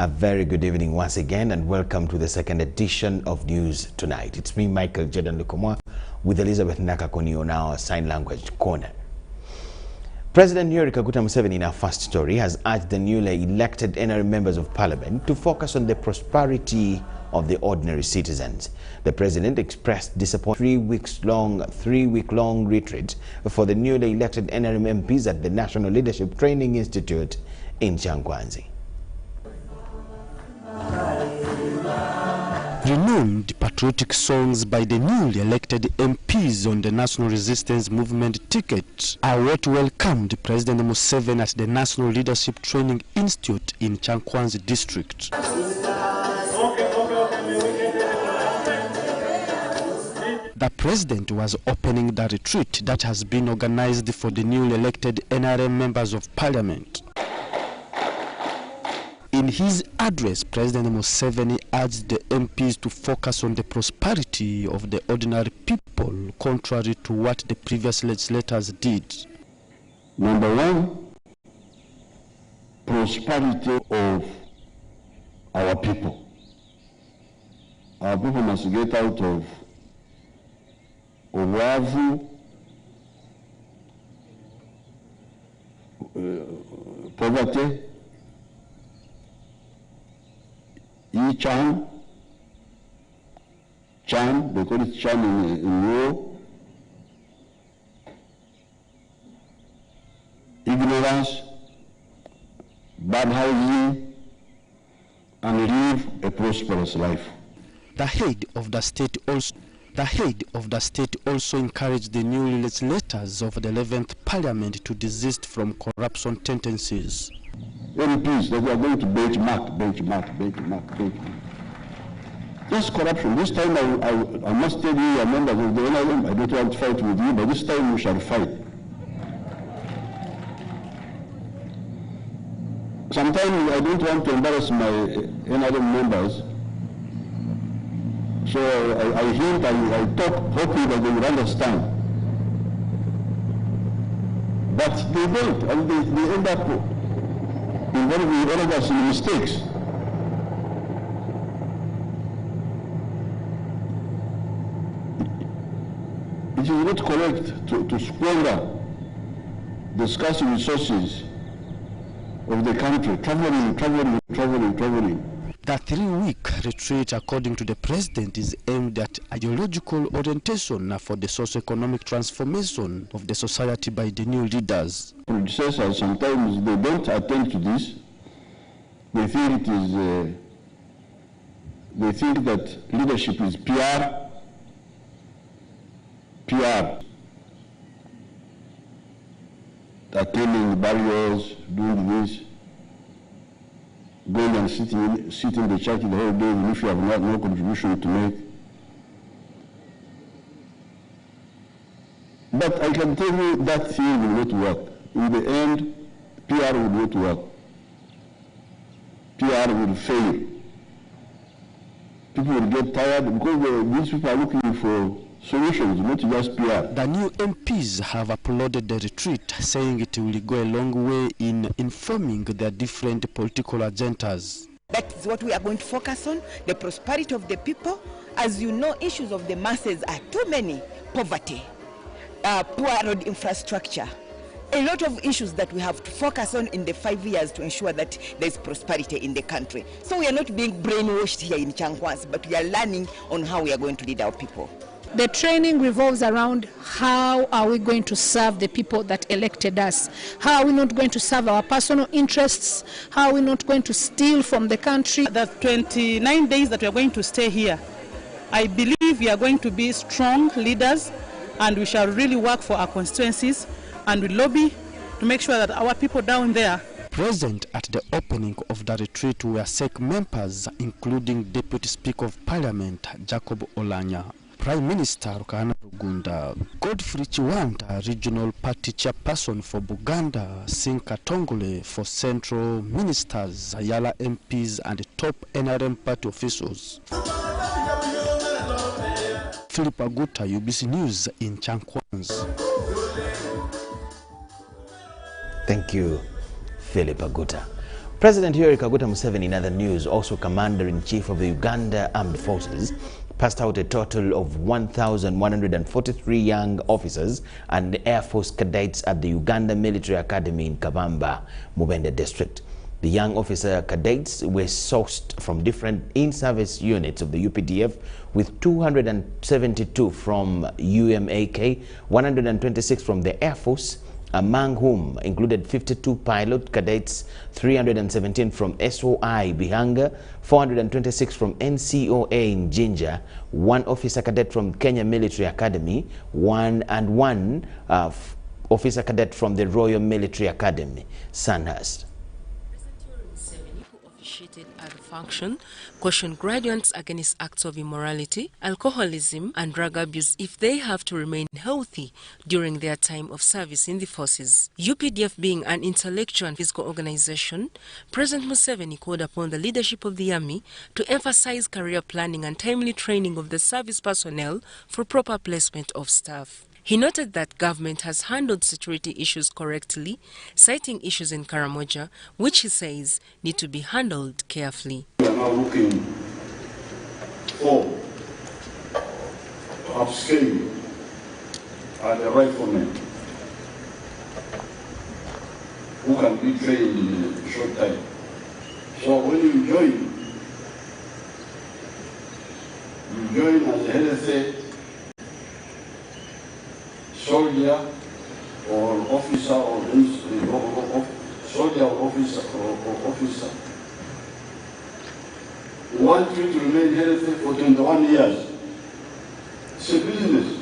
A very good evening once again, and welcome to the second edition of News Tonight. It's me, Michael Jordan Lukomwa, with Elizabeth Nakakoni on our sign language corner. President Yoweri Kaguta Museveni, in our first story, has urged the newly elected NRM members of parliament to focus on the prosperity of the ordinary citizens. The president expressed disappointment three-week-long retreat for the newly elected NRM MPs at the National Leadership Training Institute in Changwanzi. Renowned patriotic songs by the newly elected MPs on the National Resistance Movement ticket are what welcomed President Museveni at the National Leadership Training Institute in Changwanzi district. The president was opening the retreat that has been organized for the newly elected NRM members of parliament. In his address, President Museveni urged the MPs to focus on the prosperity of the ordinary people, contrary to what the previous legislators did. Number one, prosperity of our people. Our people must get out of Owavu, poverty, Chan, they call it Chan in war, ignorance, bad housing, and live a prosperous life. The head of the state also encouraged the new legislators of the 11th Parliament to desist from corruption tendencies. MPs that we are going to benchmark. Just corruption. This time I must tell you, members of the NRM, I don't want to fight with you, but this time we shall fight. Sometimes I don't want to embarrass my NRM members, so I hint, I talk, hoping that they will understand. But they don't, and they end up involving all of us in mistakes. It is not correct to squander the scarce resources of the country, traveling. The 3-week retreat, according to the president, is aimed at ideological orientation for the socio-economic transformation of the society by the new leaders. Predecessors, sometimes they don't attend to this. They think it is. They think that leadership is PR. Attending barriers, doing this, going and sit in the church the whole day, even if you have no contribution to make. But I can tell you that thing will not work. In the end, PR will not work. PR will fail. People will get tired because these people are looking for solutions, not just PR. The new MPs have applauded the retreat, saying it will go a long way in informing their different political agendas. That is what we are going to focus on, the prosperity of the people. As you know, issues of the masses are too many. Poverty, poor road infrastructure, a lot of issues that we have to focus on in the 5 years to ensure that there is prosperity in the country. So we are not being brainwashed here in Changwanzi, but we are learning on how we are going to lead our people. The training revolves around how are we going to serve the people that elected us? How are we not going to serve our personal interests? How are we not going to steal from the country? The 29 days that we are going to stay here, I believe we are going to be strong leaders, and we shall really work for our constituencies, and we lobby to make sure that our people down there. Present at the opening of the retreat were SEC members, including Deputy Speaker of Parliament Jacob Olanya, Prime Minister Rukana Rugunda, Godfrey Chiwanda, Regional Party Chairperson for Buganda, Sinka Tongole for Central Ministers, Ayala MPs, and top NRM party officials. Philip Aguta, UBC News in Changwanzi. Thank you, Philip Aguta. President Yoweri Kaguta Museveni, in other news, also Commander-in-Chief of the Uganda Armed Forces, passed out a total of 1,143 young officers and Air Force cadets at the Uganda Military Academy in Kabamba, Mubende District. The young officer cadets were sourced from different in-service units of the UPDF, with 272 from UMAK, 126 from the Air Force, among whom included 52 pilot cadets, 317 from SOI Bihanga, 426 from NCOA in Jinja, 1 officer cadet from Kenya Military Academy, one officer cadet from the Royal Military Academy, Sandhurst. At the function, cautioned graduates against acts of immorality, alcoholism and drug abuse if they have to remain healthy during their time of service in the forces. UPDF being an intellectual and physical organization, President Museveni called upon the leadership of the army to emphasize career planning and timely training of the service personnel for proper placement of staff. He noted that government has handled security issues correctly, citing issues in Karamoja, which he says need to be handled carefully. We are now looking for upscaling the riflemen who can be trained in a short time. So when you join as a healthy soldier or officer or soldier or officer. We want you to remain healthy for 21 years. It's a business.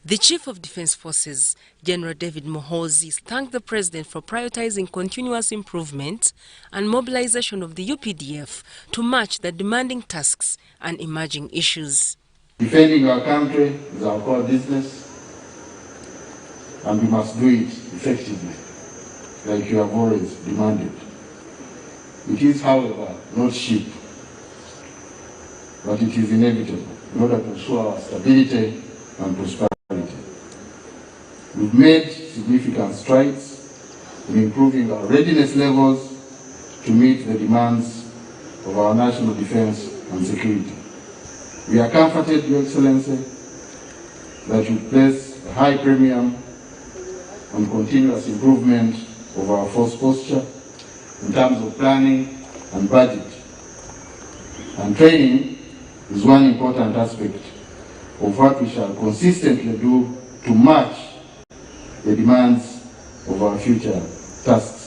The Chief of Defense Forces, General David Muhoozi, thanked the President for prioritizing continuous improvement and mobilization of the UPDF to match the demanding tasks and emerging issues. Defending our country is our core business, and we must do it effectively, like you have always demanded. It is, however, not cheap, but it is inevitable in order to ensure our stability and prosperity. We've made significant strides in improving our readiness levels to meet the demands of our national defense and security. We are comforted, Your Excellency, that you place a high premium on continuous improvement of our force posture in terms of planning and budget. And training is one important aspect of what we shall consistently do to match the demands of our future tasks.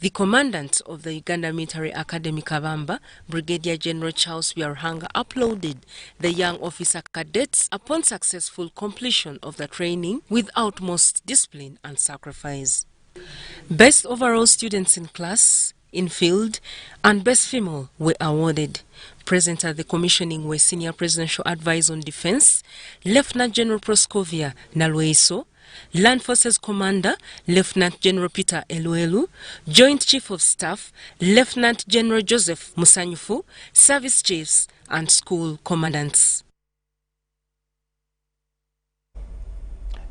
The commandant of the Uganda Military Academy Kabamba, Brigadier General Charles Byarhanga, applauded the young officer cadets upon successful completion of the training with utmost discipline and sacrifice. Best overall students in class, in field, and best female were awarded. Present at the commissioning were Senior Presidential Advisor on Defense, Lieutenant General Proscovia Nalweiso, Land Forces Commander, Lieutenant General Peter Eluelu, Joint Chief of Staff, Lieutenant General Joseph Musanyufu, Service Chiefs, and School Commandants.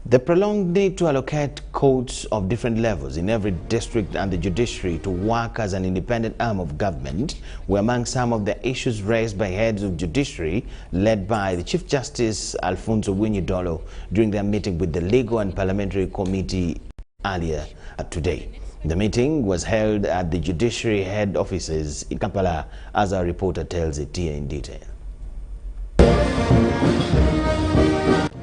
The prolonged need to allocate courts of different levels in every district and the judiciary to work as an independent arm of government were among some of the issues raised by heads of judiciary led by the Chief Justice Alfonso Winyidolo during their meeting with the Legal and Parliamentary Committee earlier today. The meeting was held at the judiciary head offices in Kampala, as our reporter tells it here in detail.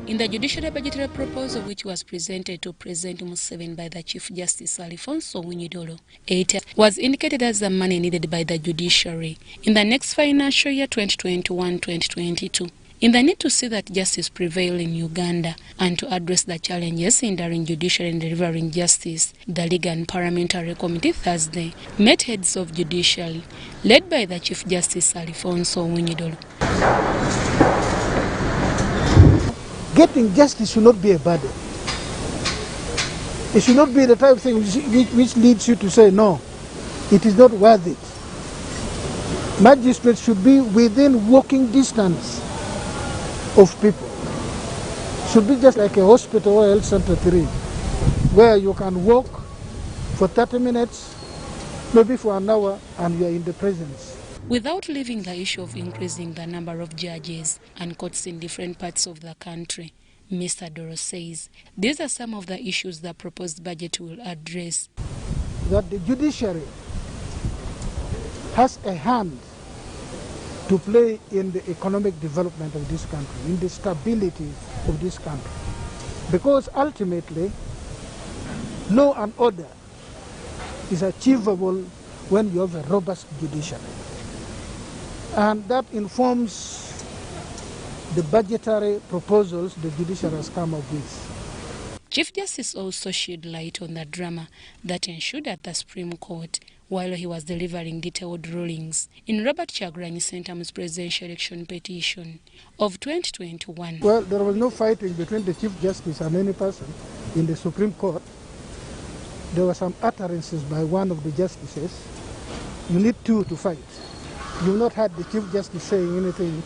In the judiciary budgetary proposal which was presented to President Museveni by the Chief Justice Alfonso Winyidolo, it was indicated as the money needed by the judiciary in the next financial year 2021-2022. In the need to see that justice prevail in Uganda and to address the challenges hindering judiciary and delivering justice, the Legal and Parliamentary Committee Thursday met heads of judiciary led by the Chief Justice Alfonso Winyidolo. Getting justice should not be a burden. It should not be the type of thing which leads you to say, no, it is not worth it. Magistrates should be within walking distance of people. Should be just like a hospital or health center 3, where you can walk for 30 minutes, maybe for an hour, and you are in the presence. Without leaving the issue of increasing the number of judges and courts in different parts of the country, Mr. Doro says these are some of the issues the proposed budget will address. That the judiciary has a hand to play in the economic development of this country, in the stability of this country. Because ultimately, law and order is achievable when you have a robust judiciary. And that informs the budgetary proposals the judiciary has come up with. Chief Justice also shed light on the drama that ensued at the Supreme Court while he was delivering detailed rulings in Robert Kyagulanyi Ssentamu's presidential election petition of 2021. Well, there was no fighting between the Chief Justice and any person in the Supreme Court. There were some utterances by one of the justices. You need two to fight. You've not had the Chief Justice saying anything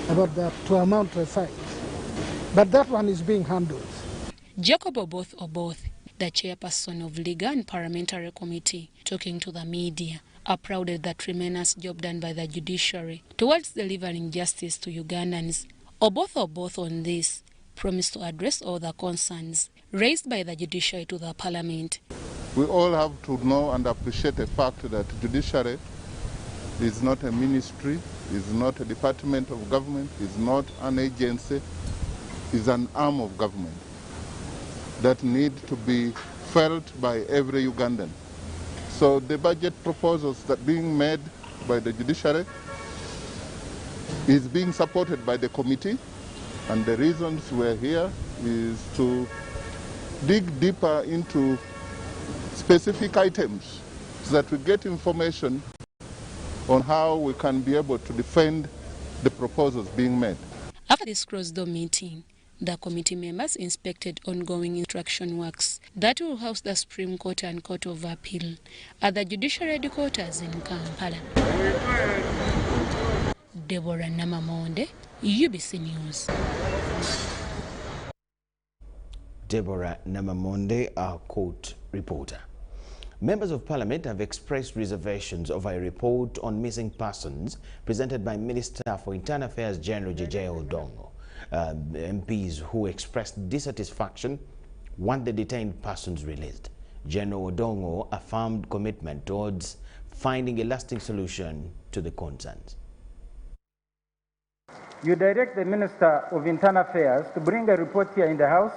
about that to amount to a fight. But that one is being handled. Jacob Oboth, the chairperson of Legal and Parliamentary Committee, talking to the media, applauded the tremendous job done by the judiciary towards delivering justice to Ugandans. Oboth on this promised to address all the concerns raised by the judiciary to the parliament. We all have to know and appreciate the fact that judiciary is not a ministry, is not a department of government, is not an agency, is an arm of government that need to be felt by every Ugandan. So the budget proposals that being made by the judiciary is being supported by the committee, and the reasons we're here is to dig deeper into specific items so that we get information on how we can be able to defend the proposals being made. After this closed-door meeting, the committee members inspected ongoing construction works that will house the Supreme Court and Court of Appeal at the judicial headquarters in Kampala. Deborah Namamonde, UBC News. Deborah Namamonde, our court reporter. Members of Parliament have expressed reservations over a report on missing persons presented by Minister for Internal Affairs General J.J. Odongo. MPs who expressed dissatisfaction want the detained persons released. General Odongo affirmed commitment towards finding a lasting solution to the concerns. You direct the Minister of Internal Affairs to bring a report here in the House.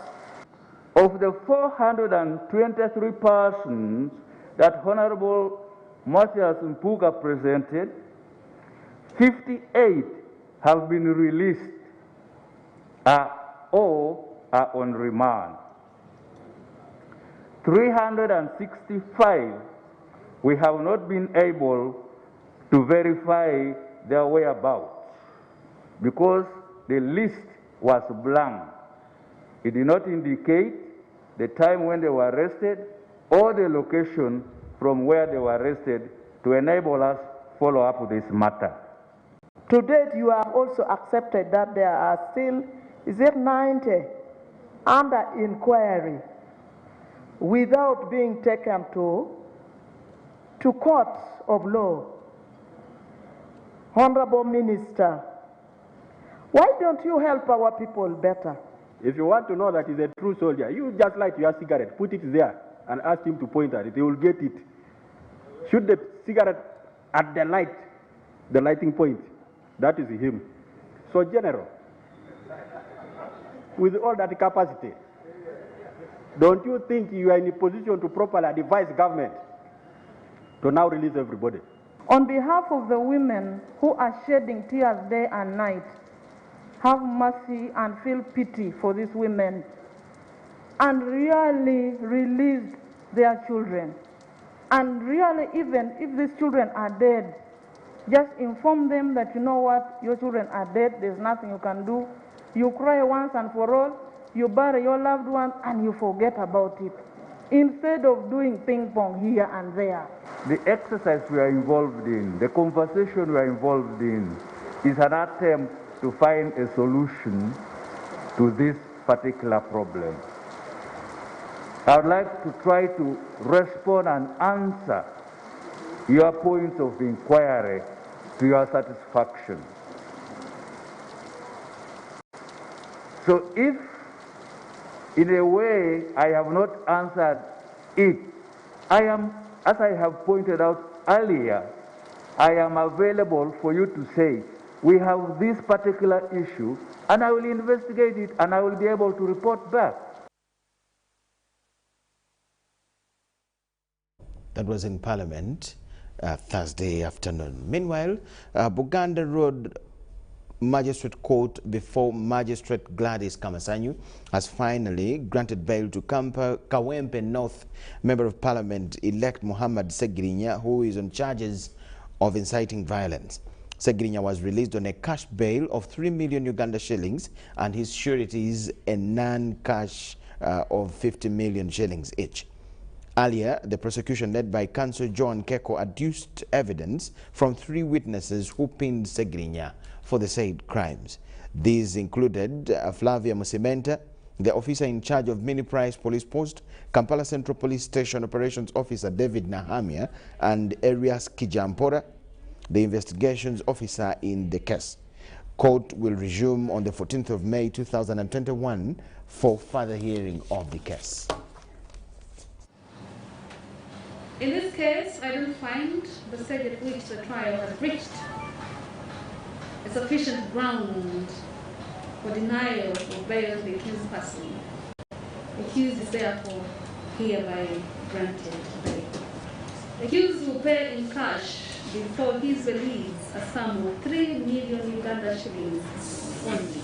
Of the 423 persons that Honorable Mathias Mpuga presented, 58 have been released or are on remand. 365 we have not been able to verify their whereabouts because the list was blank. It did not indicate the time when they were arrested or the location from where they were arrested to enable us follow up with this matter. To date, you have also accepted that there are still, 90 under inquiry without being taken to courts of law. Honorable Minister, why don't you help our people better? If you want to know that he's a true soldier, you just light your cigarette, put it there, and ask him to point at it. He will get it. Shoot the cigarette at the light, the lighting point. That is him. So, General, with all that capacity, don't you think you are in a position to properly advise government to now release everybody? On behalf of the women who are shedding tears day and night, have mercy and feel pity for these women and really release their children. And really, even if these children are dead, just inform them that, you know what, your children are dead, there's nothing you can do. You cry once and for all, you bury your loved ones, and you forget about it, instead of doing ping pong here and there. The exercise we are involved in, the conversation we are involved in, is an attempt to find a solution to this particular problem. I would like to try to respond and answer your points of inquiry to your satisfaction. So if in a way I have not answered it, I am, as I have pointed out earlier, I am available for you to say, we have this particular issue, and I will investigate it, and I will be able to report back. That was in Parliament Thursday afternoon. Meanwhile, Buganda Road Magistrate Court before Magistrate Gladys Kamasanyu has finally granted bail to Kawempe North Member of Parliament-elect Muhammad Segirinya, who is on charges of inciting violence. Segirinya was released on a cash bail of 3 million Uganda shillings and his sureties a non-cash of 50 million shillings each. Earlier, the prosecution led by counsel John Keko adduced evidence from 3 witnesses who pinned Segirinya for the said crimes. These included Flavia Musimenta, the officer in charge of Mini Price Police Post, Kampala Central Police Station Operations Officer David Nahamia, and Arias Kijampora, the investigations officer in the case. Court will resume on the 14th of May 2021 for further hearing of the case. In this case, I don't find the stage at which the trial has reached a sufficient ground for denial of bail to the accused person. The accused is therefore hereby granted bail. The accused will pay in cash before his release a sum of 3 million Uganda shillings only.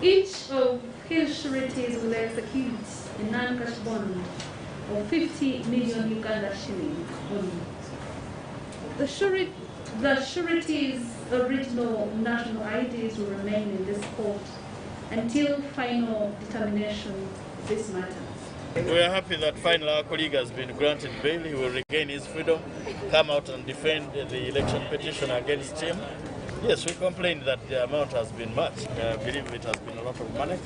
Each of his sureties will execute a non-cash bond of 50 million Uganda shillings only. The sureties' original national IDs will remain in this court until final determination of this matter. We are happy that finally our colleague has been granted bail. He will regain his freedom, come out and defend the election petition against him. Yes, we complained that the amount has been much. I believe it has been a lot of money.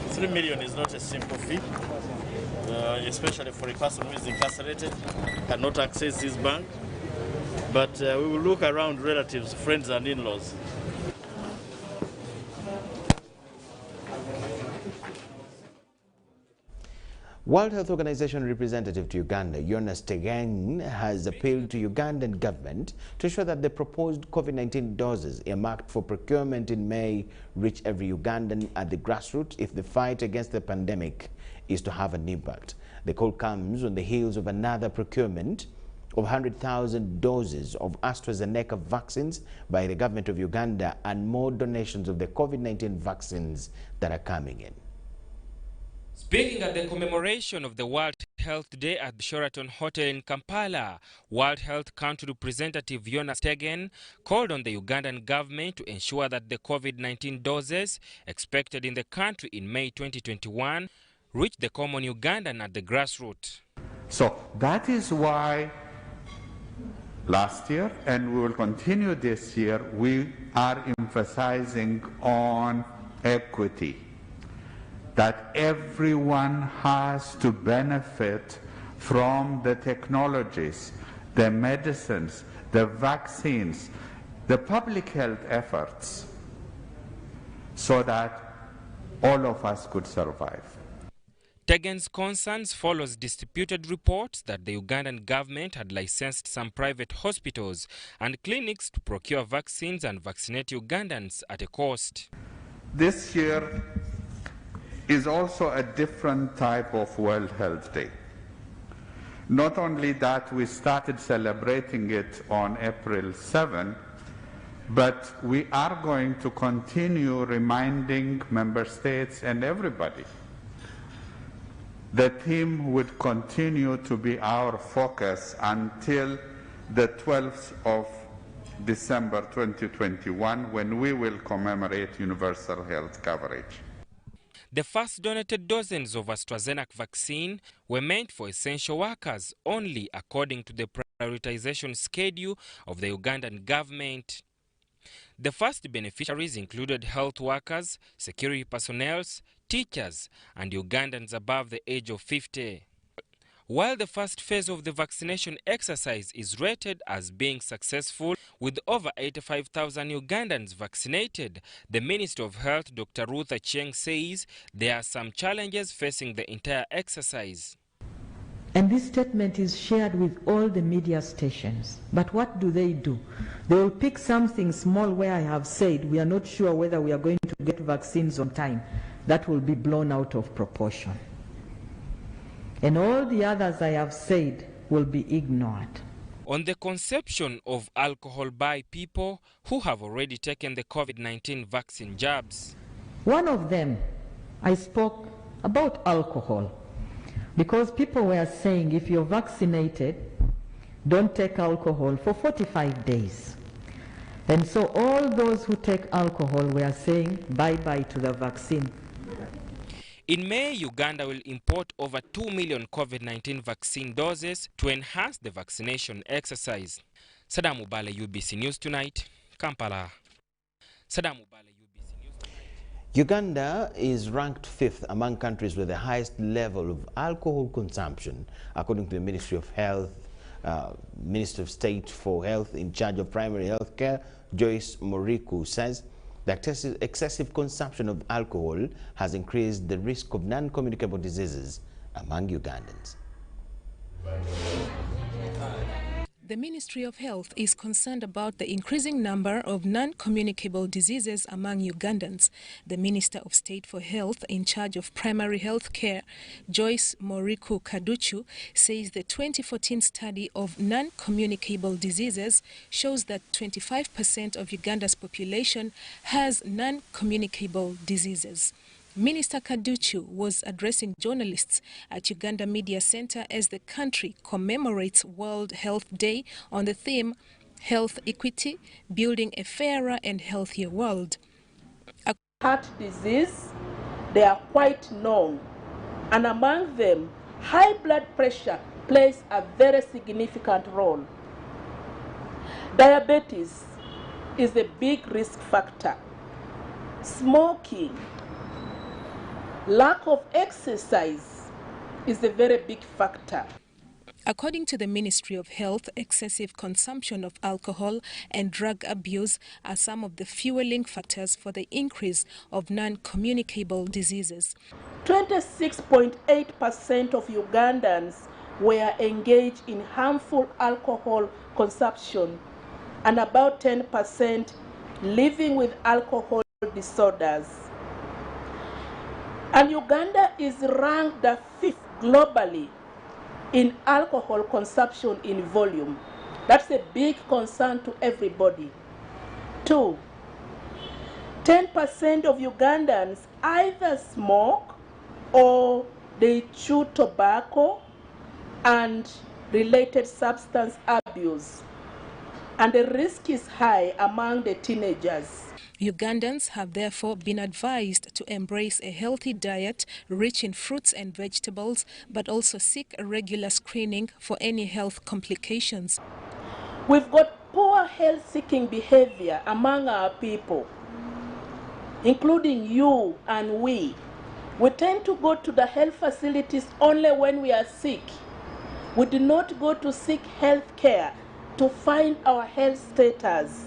3 million is not a simple fee, especially for a person who is incarcerated, cannot access his bank. But we will look around relatives, friends and in-laws. World Health Organization representative to Uganda, Jonas Tegeng, has appealed to Ugandan government to ensure that the proposed COVID-19 doses earmarked for procurement in May reach every Ugandan at the grassroots if the fight against the pandemic is to have an impact. The call comes on the heels of another procurement of 100,000 doses of AstraZeneca vaccines by the government of Uganda and more donations of the COVID-19 vaccines that are coming in. Speaking at the commemoration of the World Health Day at the Sheraton Hotel in Kampala, World Health Council representative Jonas Tegeng called on the Ugandan government to ensure that the COVID-19 doses expected in the country in May 2021 reach the common Ugandan at the grassroots. So that is why last year, and we will continue this year, we are emphasizing on equity. That everyone has to benefit from the technologies, the medicines, the vaccines, the public health efforts, so that all of us could survive. Tegeng's concerns follows disputed reports that the Ugandan government had licensed some private hospitals and clinics to procure vaccines and vaccinate Ugandans at a cost. This year is also a different type of World Health Day. Not only that, we started celebrating it on April 7, but we are going to continue reminding member states and everybody. The theme would continue to be our focus until the 12th of December 2021, when we will commemorate universal health coverage. The first donated dozens of AstraZeneca vaccine were meant for essential workers only according to the prioritization schedule of the Ugandan government. The first beneficiaries included health workers, security personnel, teachers, and Ugandans above the age of 50. While the first phase of the vaccination exercise is rated as being successful, with over 85,000 Ugandans vaccinated, the Minister of Health, Dr. Ruth Acheng, says there are some challenges facing the entire exercise. And this statement is shared with all the media stations. But what do? They will pick something small where I have said we are not sure whether we are going to get vaccines on time. That will be blown out of proportion. And all the others I have said will be ignored. On the conception of alcohol by people who have already taken the COVID-19 vaccine jabs. One of them, I spoke about alcohol, because people were saying if you're vaccinated, don't take alcohol for 45 days. And so all those who take alcohol were saying bye-bye to the vaccine. In May, Uganda will import over 2 million COVID-19 vaccine doses to enhance the vaccination exercise. Sadam Ubale, UBC News Tonight, Kampala. Sadam Ubale, UBC News Tonight. Uganda is ranked 5th among countries with the highest level of alcohol consumption, according to the Ministry of Health. Minister of State for Health in charge of primary health care, Joyce Moriku, says that excessive consumption of alcohol has increased the risk of non-communicable diseases among Ugandans. The Ministry of Health is concerned about the increasing number of non-communicable diseases among Ugandans. The Minister of State for Health in charge of primary health care, Joyce Moriku Kaduchu, says the 2014 study of non-communicable diseases shows that 25% of Uganda's population has non-communicable diseases. Minister Kaduchu was addressing journalists at Uganda Media Center as the country commemorates World Health Day on the theme Health Equity, Building a Fairer and Healthier World. Heart disease, they are quite known, and among them, high blood pressure plays a very significant role. Diabetes is a big risk factor. Smoking, lack of exercise is a very big factor. According to the Ministry of Health, excessive consumption of alcohol and drug abuse are some of the fueling factors for the increase of non-communicable diseases. 26.8% of Ugandans were engaged in harmful alcohol consumption, and about 10% living with alcohol disorders. And Uganda is ranked the 5th globally in alcohol consumption in volume. That's a big concern to everybody. 2, 10% of Ugandans either smoke or they chew tobacco and related substance abuse. And the risk is high among the teenagers. Ugandans have therefore been advised to embrace a healthy diet rich in fruits and vegetables, but also seek a regular screening for any health complications. We've got poor health-seeking behavior among our people, including you and we. We tend to go to the health facilities only when we are sick. We do not go to seek health care to find our health status.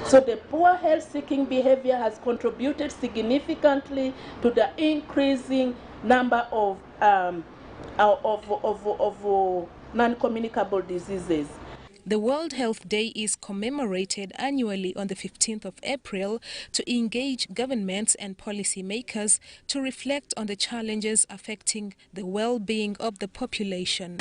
So the poor health-seeking behavior has contributed significantly to the increasing number of non-communicable diseases. The World Health Day is commemorated annually on the 15th of April to engage governments and policymakers to reflect on the challenges affecting the well-being of the population.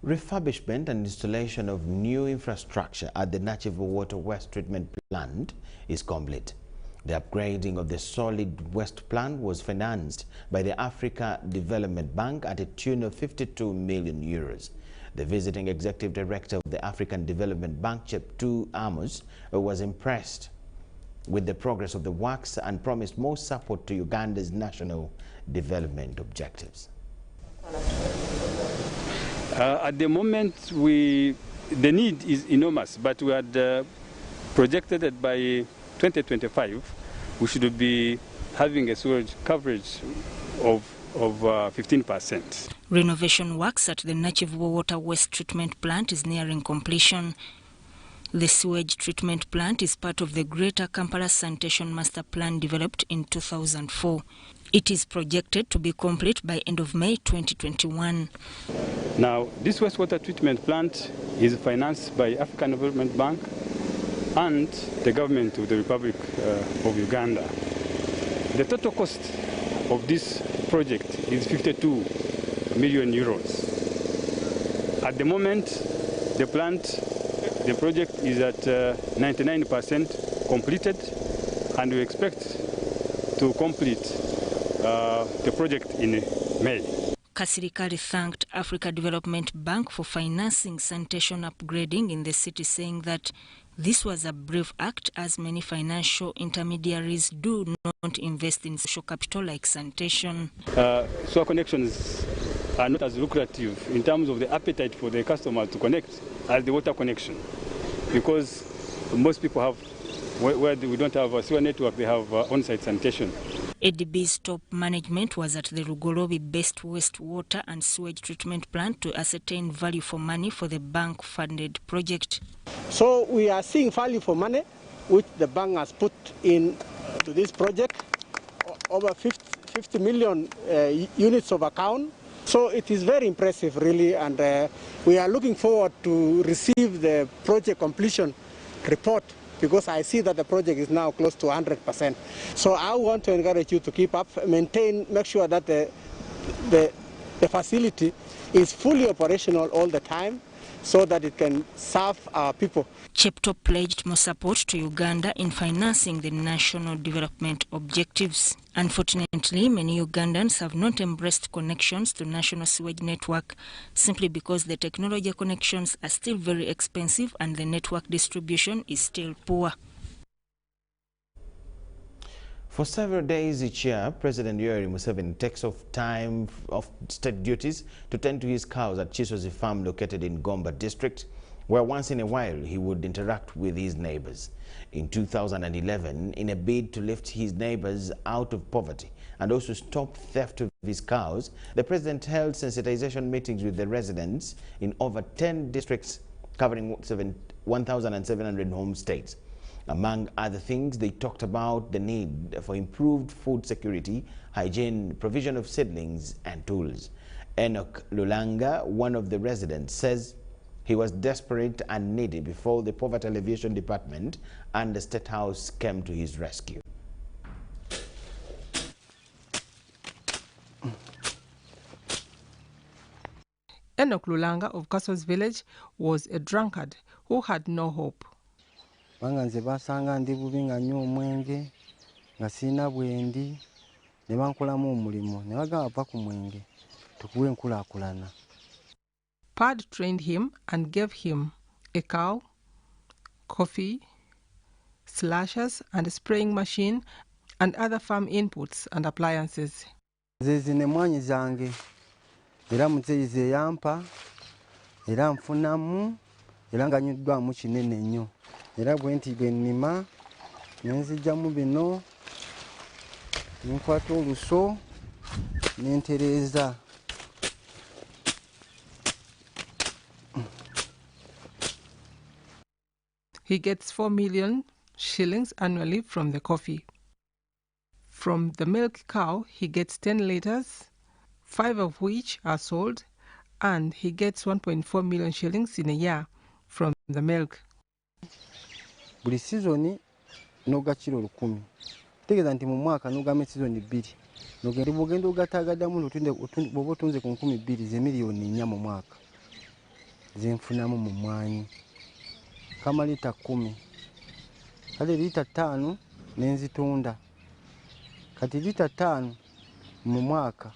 Refurbishment and installation of new infrastructure at the Nachivo Water Waste Treatment Plant is complete. The upgrading of the solid waste plant was financed by the Africa Development Bank at a tune of 52 million euros. The visiting executive director of the African Development Bank, Cheptu Amos, was impressed with the progress of the works and promised more support to Uganda's national development objectives. At the moment, the need is enormous, but we had projected that by 2025 we should be having a sewage coverage of 15%. Renovation works at the Nachivubo water waste treatment plant is nearing completion. The sewage treatment plant is part of the Greater Kampala Sanitation Master Plan developed in 2004. It is projected to be complete by end of May 2021. Now, this wastewater treatment plant is financed by African Development Bank and the government of the Republic of Uganda. The total cost of this project is 52 million euros. At the moment, the project is at 99% completed, and we expect to complete the project in May. Kasirikali thanked Africa Development Bank for financing sanitation upgrading in the city, saying that this was a brave act as many financial intermediaries do not invest in social capital like sanitation. Sewer connections are not as lucrative in terms of the appetite for the customer to connect as the water connection, because most people have, where we don't have a sewer network, they have on-site sanitation. ADB's top management was at the Rugolobi-based wastewater and sewage treatment plant to ascertain value for money for the bank-funded project. So we are seeing value for money, which the bank has put in to this project, over 50 million units of account. So it is very impressive, really, and we are looking forward to receive the project completion report, because I see that the project is now close to 100%. So I want to encourage you to keep up, maintain, make sure that the facility is fully operational all the time, so that it can serve our people. Chepto pledged more support to Uganda in financing the national development objectives. Unfortunately, many Ugandans have not embraced connections to national sewage network simply because the technology connections are still very expensive and the network distribution is still poor. For several days each year, President Yoweri Museveni takes off time of state duties to tend to his cows at Chisozi farm located in Gomba district, where once in a while he would interact with his neighbors. In 2011, in a bid to lift his neighbors out of poverty and also stop theft of his cows, the president held sensitization meetings with the residents in over 10 districts covering 1,700 home states. Among other things, they talked about the need for improved food security, hygiene, provision of seedlings and tools. Enoch Lulanga, one of the residents, says he was desperate and needy before the Poverty Alleviation Department and the State House came to his rescue. Enoch Lulanga of Castles Village was a drunkard who had no hope. Banganze basanga ndi bubi nga nnyo omwenge nga sina bwendi ne bankolamu omulimo ne bagamba va ku mwenge tukuwe enkulaakulana. PAD trained him and gave him a cow, coffee, slashers and a spraying machine and other farm inputs and appliances. Zezi ne mwanyi zange era muzeyize yampa era nfunamu era nga nnyuddwamu kinene nnyo. Era bwenti bwennima nenzijjamu bino nkwata oluso nentereeza. He gets 4 million shillings annually from the coffee. From the milk cow, he gets 10 liters, 5 of which are sold, and he gets 1.4 million shillings in a year from the milk. Buli season noga kilo 10. Tegeeza nti mu mwaka nogame season 2. Nogenda bugenda ogatagadamu lutunde bobo tunze ku 12,000 ze miliyoni 4 mu mwaka. Zenfunamu mu mwanyi. Kama lita 10. Kale lita 5 nenzitunda. Kati lita 5 mu mwaka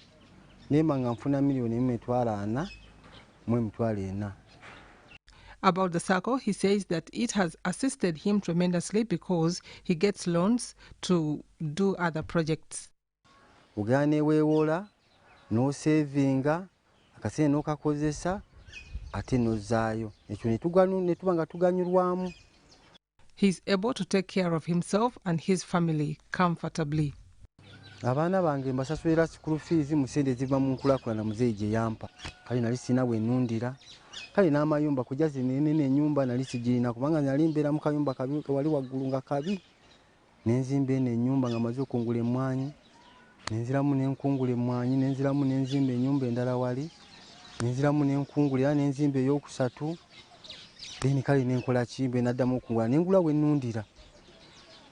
nemba nga nfuna miliyoni 4 mu emitwalo 4. About the circle, he says that it has assisted him tremendously because he gets loans to do other projects. Ugane weewola, no savinga, akasene no kakozesa, ate nozaayo. Ekyo ne tuba nga tuganyulwamu. He's able to take care of himself and his family comfortably. Abaana bange mbasasulira school fees mu sente ziva mu nkulakulana muzeeyi gye yampa. Kale nali sina we nnundira. Kale n'amayumba kujja zinene ennyumba nali sigirina kubanga nali mbeera mu kayumba kabi wali waggulu nga kabi. Nenzimba eno ennyumba nga maze okungula emmwanyi. Nenziramu n'enkungula emmwanyi, nenziramu n'enzimba ennyumba endala wali. Nenziramu n'enkungula n'enzimba ey'okusatu. Then kale nenkola kimbe naddamu okungula nengula we nnundira.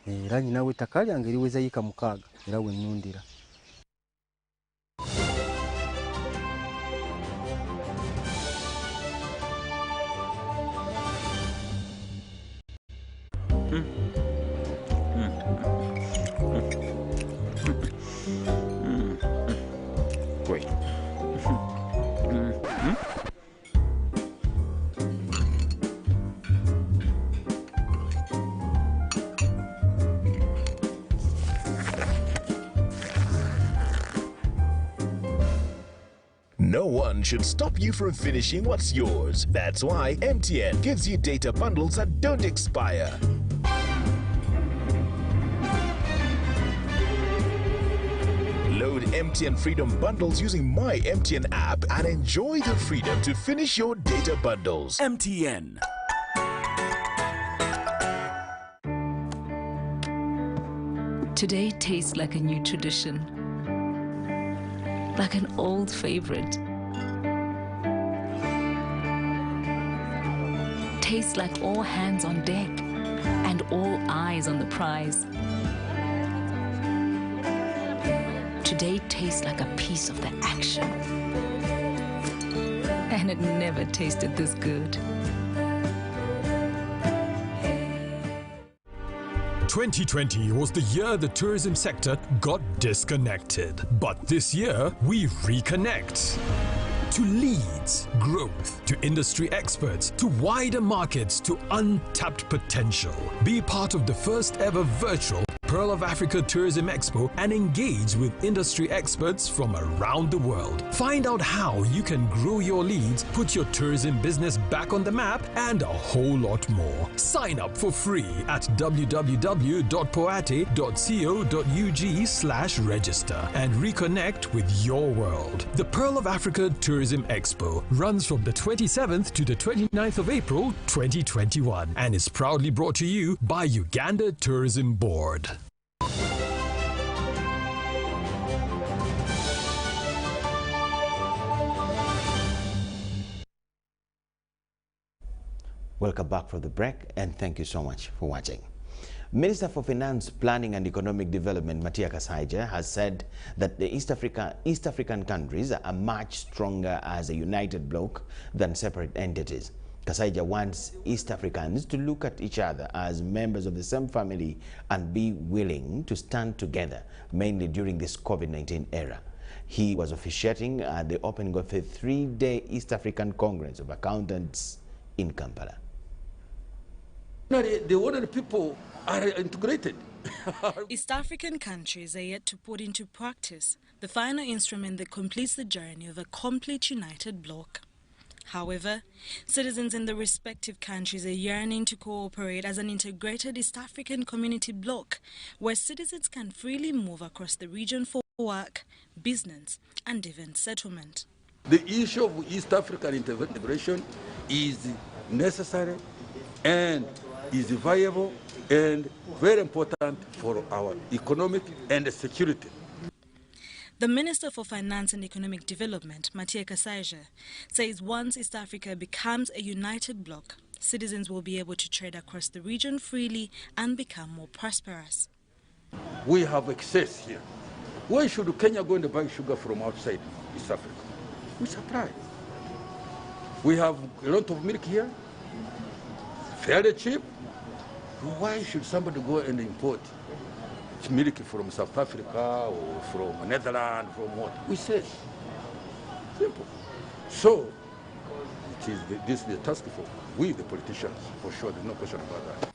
Era nyinawe ettaka lyange liweza yiika 6 era we nnundira. No one should stop you from finishing what's yours. That's why MTN gives you data bundles that don't expire. Load MTN Freedom bundles using My MTN app and enjoy the freedom to finish your data bundles. MTN. Today tastes like a new tradition, like an old favorite. Tastes like all hands on deck and all eyes on the prize. Today tastes like a piece of the action. And it never tasted this good. 2020 was the year the tourism sector got disconnected. But this year, we reconnect. To leads, growth, to industry experts, to wider markets, to untapped potential. Be part of the first ever virtual Pearl of Africa Tourism Expo and engage with industry experts from around the world. Find out how you can grow your leads, put your tourism business back on the map, and a whole lot more. Sign up for free at www.poate.co.ug/register and reconnect with your world. The Pearl of Africa Tourism Expo runs from the 27th to the 29th of April 2021 and is proudly brought to you by Uganda Tourism Board. Welcome back from the break, and thank you so much for watching. Minister for Finance, Planning and Economic Development, Matia Kasaija, has said that the East African countries are much stronger as a united bloc than separate entities. Kasaija wants East Africans to look at each other as members of the same family and be willing to stand together, mainly during this COVID-19 era. He was officiating at the opening of a 3-day East African Congress of Accountants in Kampala. The ordinary people are integrated. East African countries are yet to put into practice the final instrument that completes the journey of a complete united bloc. However, citizens in the respective countries are yearning to cooperate as an integrated East African community bloc where citizens can freely move across the region for work, business, and even settlement. The issue of East African integration is necessary and is viable and very important for our economic and security. The Minister for Finance and Economic Development, Matia Kasaija, says once East Africa becomes a united bloc, citizens will be able to trade across the region freely and become more prosperous. We have excess here. Why should Kenya go and buy sugar from outside East Africa? We supply. We have a lot of milk here, fairly cheap. Why should somebody go and import milk from South Africa or from Netherlands, from what? We say, simple. So, this is the task for we, the politicians, for sure, there's no question about that.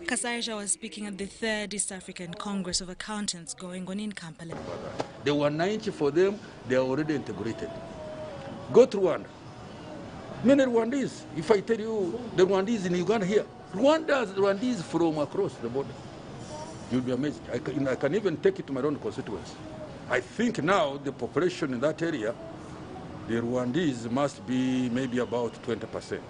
Kasaija was speaking at the 3rd East African Congress of Accountants going on in Kampala. There were 90 for them, they are already integrated. Go to Rwanda. Many Rwandese, if I tell you the Rwandese in Uganda here, Rwandese from across the border. You'll be amazed. I can even take it to my own constituency. I think now the population in that area, the Rwandese must be maybe about 20%.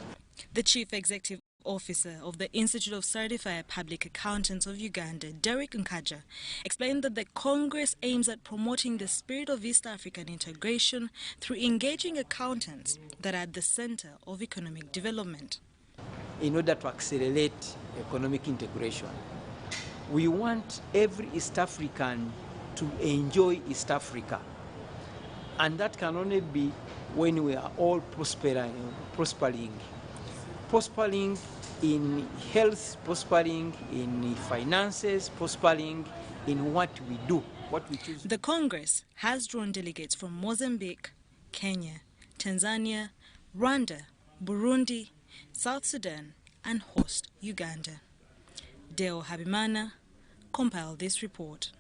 The Chief Executive Officer of the Institute of Certified Public Accountants of Uganda, Derek Nkaja, explained that the Congress aims at promoting the spirit of East African integration through engaging accountants that are at the center of economic development. In order to accelerate economic integration, we want every East African to enjoy East Africa. And that can only be when we are all prospering in health, prospering in finances, prospering in what we do, what we choose. The Congress has drawn delegates from Mozambique, Kenya, Tanzania, Rwanda, Burundi, South Sudan, and host Uganda. Deo Habimana compiled this report.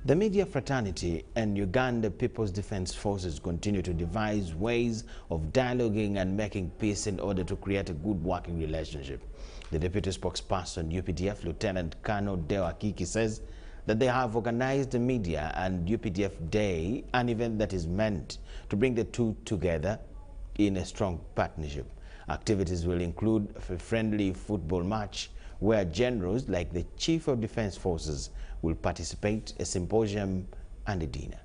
The media fraternity and Uganda People's Defense Forces continue to devise ways of dialoguing and making peace in order to create a good working relationship. The deputy spokesperson, UPDF Lieutenant Colonel Deo Akiki, says that they have organized the Media and UPDF Day, an event that is meant to bring the two together in a strong partnership. Activities will include a friendly football match where generals like the Chief of Defense Forces will participate, a symposium and a dinner.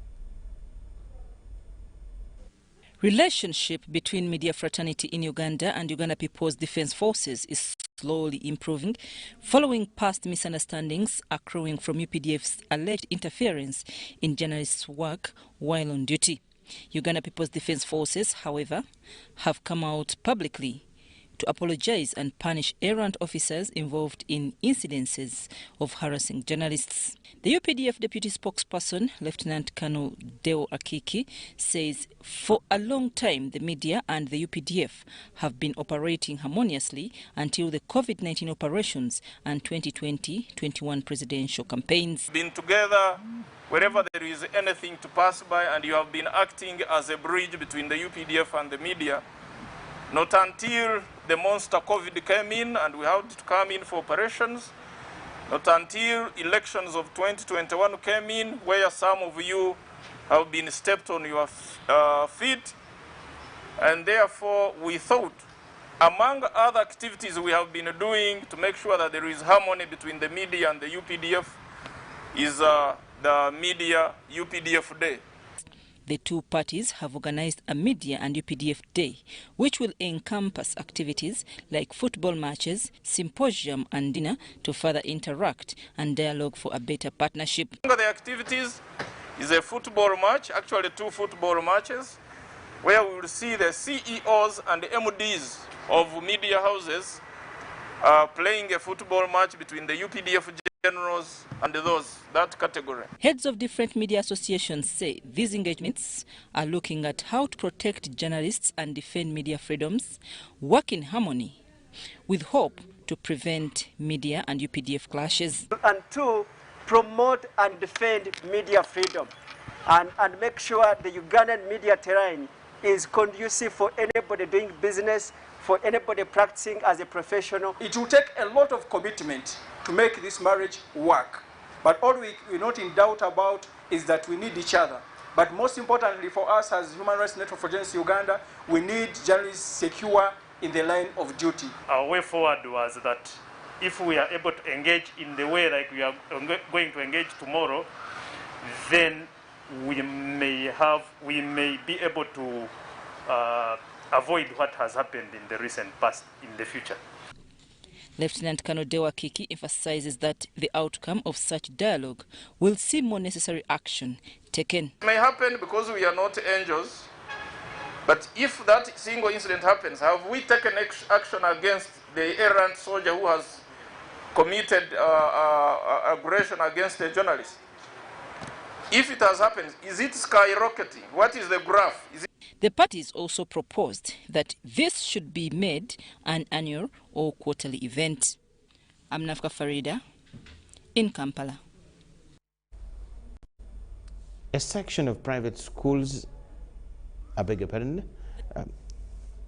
Relationship between media fraternity in Uganda and Uganda People's Defense Forces is slowly improving following past misunderstandings accruing from UPDF's alleged interference in journalists' work while on duty. Uganda People's Defense Forces, however, have come out publicly to apologize and punish errant officers involved in incidences of harassing journalists. The UPDF deputy spokesperson, Lieutenant Colonel Deo Akiki, says for a long time the media and the UPDF have been operating harmoniously until the COVID-19 operations and 2020-21 presidential campaigns. Been together wherever there is anything to pass by, and you have been acting as a bridge between the UPDF and the media. Not until the monster COVID came in and we had to come in for operations. Not until elections of 2021 came in, where some of you have been stepped on your feet. And therefore, we thought, among other activities we have been doing to make sure that there is harmony between the media and the UPDF, is the Media UPDF Day. The two parties have organized a Media and UPDF Day, which will encompass activities like football matches, symposium and dinner to further interact and dialogue for a better partnership. The activities is a football match, actually 2 football matches, where we will see the CEOs and the MDs of media houses playing a football match between the UPDF generals and that category. Heads of different media associations say these engagements are looking at how to protect journalists and defend media freedoms, work in harmony, with hope to prevent media and UPDF clashes. And 2, promote and defend media freedom and make sure the Ugandan media terrain is conducive for anybody doing business, for anybody practicing as a professional. It will take a lot of commitment to make this marriage work. But all we're not in doubt about is that we need each other. But most importantly for us as Human Rights Network for Journalists Uganda, we need journalists secure in the line of duty. Our way forward was that if we are able to engage in the way like we are going to engage tomorrow, then we may be able to avoid what has happened in the recent past in the future. Lieutenant Colonel Deo Akiki emphasizes that the outcome of such dialogue will see more necessary action taken. It may happen because we are not angels, but if that single incident happens, have we taken action against the errant soldier who has committed aggression against a journalist? If it has happened, is it skyrocketing? What is the graph? The parties also proposed that this should be made an annual or quarterly event. I'm Nafka Farida in Kampala. A section of private schools,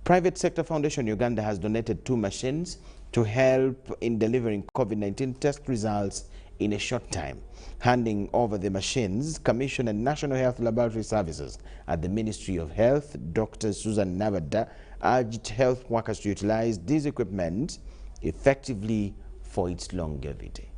Private Sector Foundation Uganda has donated 2 machines to help in delivering COVID-19 test results in a short time. Handing over the machines, Commissioner National Health Laboratory Services at the Ministry of Health, Dr. Susan Nabada, urged health workers to utilize this equipment effectively for its longevity.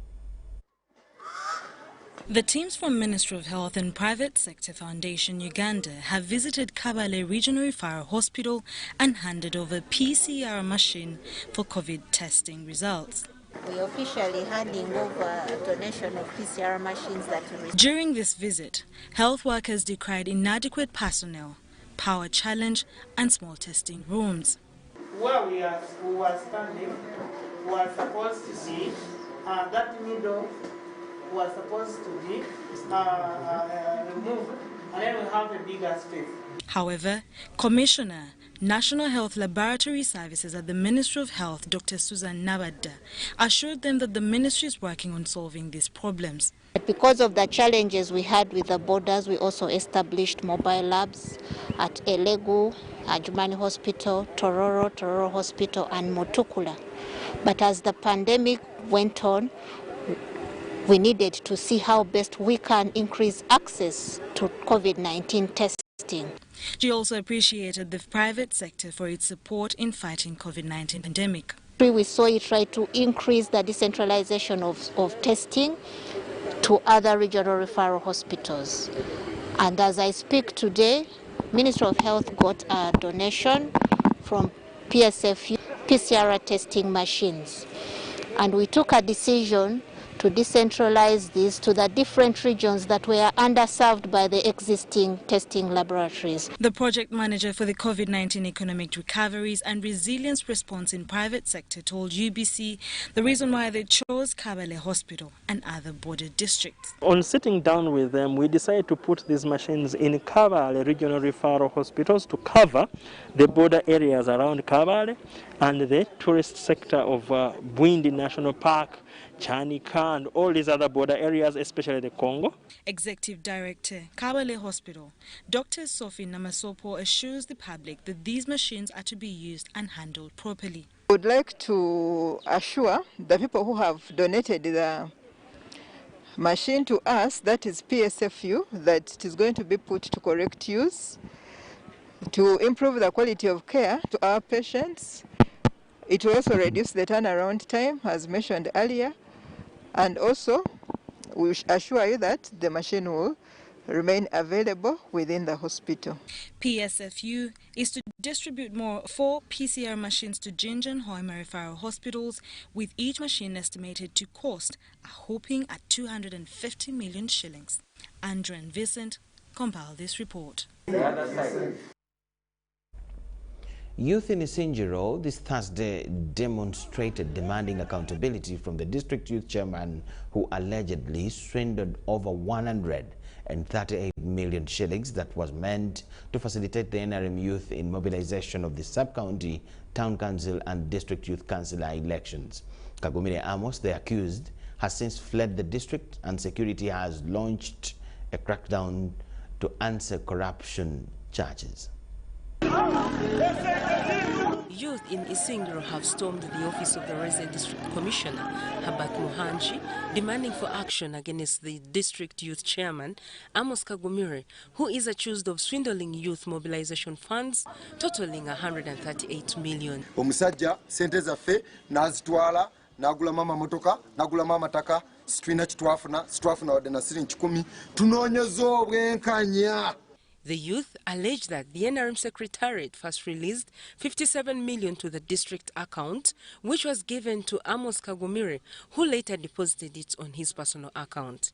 The teams from Ministry of Health and Private Sector Foundation Uganda have visited Kabale Regional Referral Hospital and handed over a PCR machine for COVID testing results. We are officially handing over a donation of PCR machines that we received. During this visit, health workers decried inadequate personnel, power challenge and small testing rooms. Where we were standing, we were supposed to see that middle was supposed to be removed, and then we have a bigger space. However, Commissioner, National Health Laboratory Services at the Ministry of Health, Dr. Susan Nabada, assured them that the ministry is working on solving these problems. Because of the challenges we had with the borders, we also established mobile labs at Elegu, Ajumani Hospital, Tororo Hospital, and Motukula. But as the pandemic went on, we needed to see how best we can increase access to COVID-19 testing. She also appreciated the private sector for its support in fighting COVID-19 pandemic. We saw it try to increase the decentralization of testing to other regional referral hospitals. And as I speak today, Ministry of Health got a donation from PSFU PCR testing machines. And we took a decision to decentralize this to the different regions that were underserved by the existing testing laboratories. The project manager for the COVID-19 Economic Recoveries and Resilience Response in Private Sector told UBC the reason why they chose Kabale Hospital and other border districts. On sitting down with them, we decided to put these machines in Kabale regional referral hospitals to cover the border areas around Kabale and the tourist sector of Bwindi National Park, Chanika, and all these other border areas, especially the Congo. Executive Director, Kabale Hospital, Dr. Sophie Namasopo assures the public that these machines are to be used and handled properly. I would like to assure the people who have donated the machine to us, that is PSFU, that it is going to be put to correct use, to improve the quality of care to our patients. It will also reduce the turnaround time, as mentioned earlier, and also we assure you that the machine will remain available within the hospital. PSFU is to distribute 4 PCR machines to Jinja and Hoima referral hospitals, with each machine estimated to cost a whopping at 250 million shillings. Andrew and Vincent compile this report. Youth in Isinjiro this Thursday demonstrated demanding accountability from the district youth chairman who allegedly swindled over 138 million shillings that was meant to facilitate the NRM youth in mobilization of the sub-county, town council and district youth councillor elections. Kagumire Amos, the accused, has since fled the district and security has launched a crackdown to answer corruption charges. Youth in Isingiro have stormed the office of the resident district commissioner, Habat Muhanji, demanding for action against the district youth chairman, Amos Kagumire, who is accused of swindling youth mobilization funds totaling 138 million. Omusajja sente zaffe nazitwala nagula mama motoka nagula mama taka sitwina kitwafuna wadde na siringi 10 tunoonyeza obwenkanya. The youth allege that the NRM Secretariat first released 57 million to the district account, which was given to Amos Kagumire, who later deposited it on his personal account.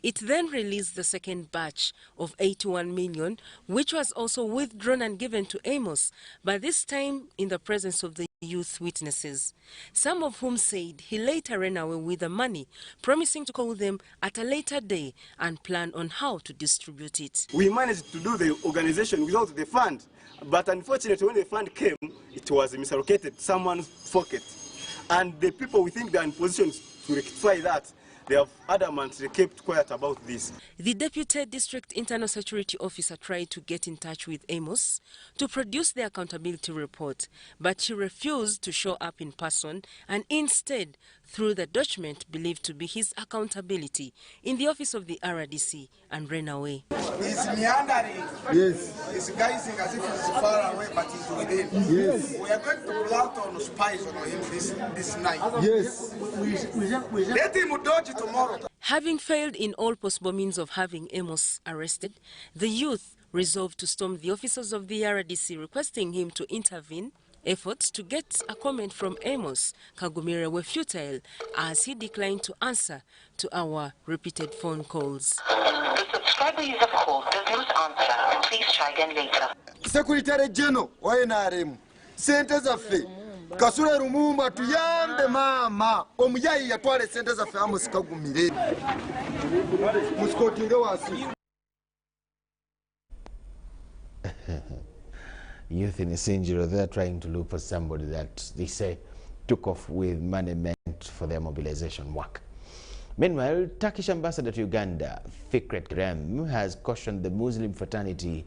It then released the second batch of 81 million, which was also withdrawn and given to Amos, but this time in the presence of the youth witnesses, some of whom said he later ran away with the money, promising to call them at a later day and plan on how to distribute it. We managed to do the organization without the fund, but unfortunately when the fund came, it was misallocated someone's pocket. And the people we think they are in position to rectify that. they have adamantly kept quiet about this. The Deputy District Internal Security Officer tried to get in touch with Amos to produce the accountability report, but she refused to show up in person and instead threw the document believed to be his accountability in the office of the RDC and ran away. He's meandering. Yes. He's guising as if he's far away, but he's within. Yes. We are going to plant on spies on him this night. Yes. Let him dodge tomorrow. Having failed in all possible means of having Amos arrested, the youth resolved to storm the officers of the RDC, requesting him to intervene. Efforts to get a comment from Amos Kagumire were futile as he declined to answer to our repeated phone calls. The subscriber you have called does not answer. Please try again later. Secretary General wa NRM sente zaffe Kasule Lumumba tuyambe mama omuyayi yatwale sente zaffe Amos Kagumire muskotinge wasi. Youth in Isinjiro, they're trying to look for somebody that they say took off with money meant for their mobilization work. Meanwhile, Turkish ambassador to Uganda, Fikret Kerem, has cautioned the Muslim fraternity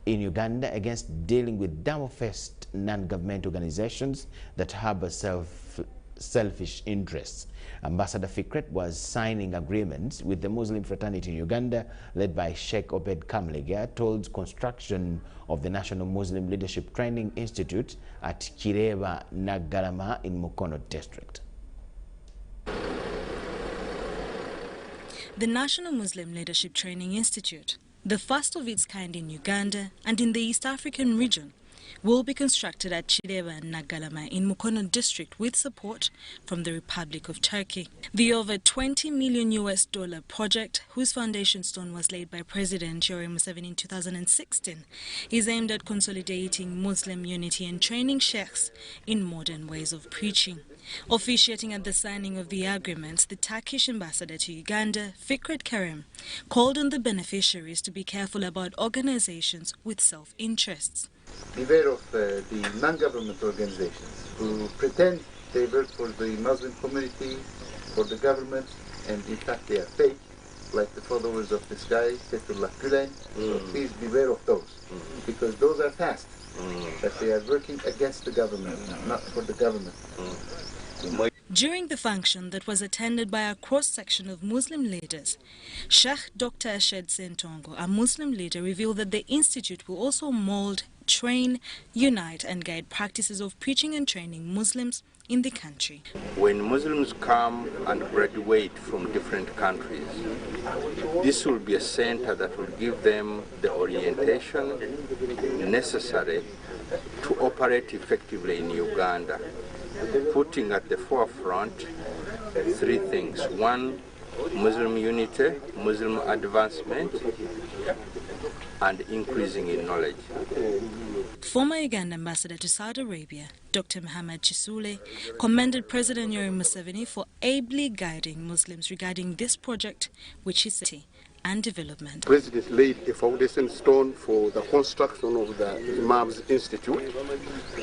in Uganda against dealing with double-faced non-government organizations that harbor selfish interests. Ambassador Fikret was signing agreements with the Muslim fraternity in Uganda led by Sheikh Obed Kamlega towards construction of the National Muslim Leadership Training Institute at Kireba Nagarama in Mukono district. The National Muslim Leadership Training Institute, the first of its kind in Uganda and in the East African region, will be constructed at Chireva Nagalama in Mukono district with support from the Republic of Turkey. The over $20 million project, whose foundation stone was laid by President Yoweri Museveni in 2016, is aimed at consolidating Muslim unity and training sheikhs in modern ways of preaching. Officiating at the signing of the agreements, the Turkish ambassador to Uganda, Fikret Kerem, called on the beneficiaries to be careful about organizations with self-interests. Beware of the non-government organizations who pretend they work for the Muslim community, for the government, and in fact they are fake, like the followers of this guy, Fethullah Gülen. So please beware of those, because those are fast, that they are working against the government, not for the government. During the function that was attended by a cross-section of Muslim leaders, Sheikh Dr. Ashed Sentongo, a Muslim leader, revealed that the institute will also mold, train, unite and guide practices of preaching and training Muslims in the country. When Muslims come and graduate from different countries, this will be a center that will give them the orientation necessary to operate effectively in Uganda, putting at the forefront three things. One, Muslim unity, Muslim advancement, and increasing in knowledge. Former Uganda ambassador to Saudi Arabia, Dr. Muhammad Chisule, commended President Yoweri Museveni for ably guiding Muslims regarding this project, which he said and development. The President laid a foundation stone for the construction of the Imams Institute.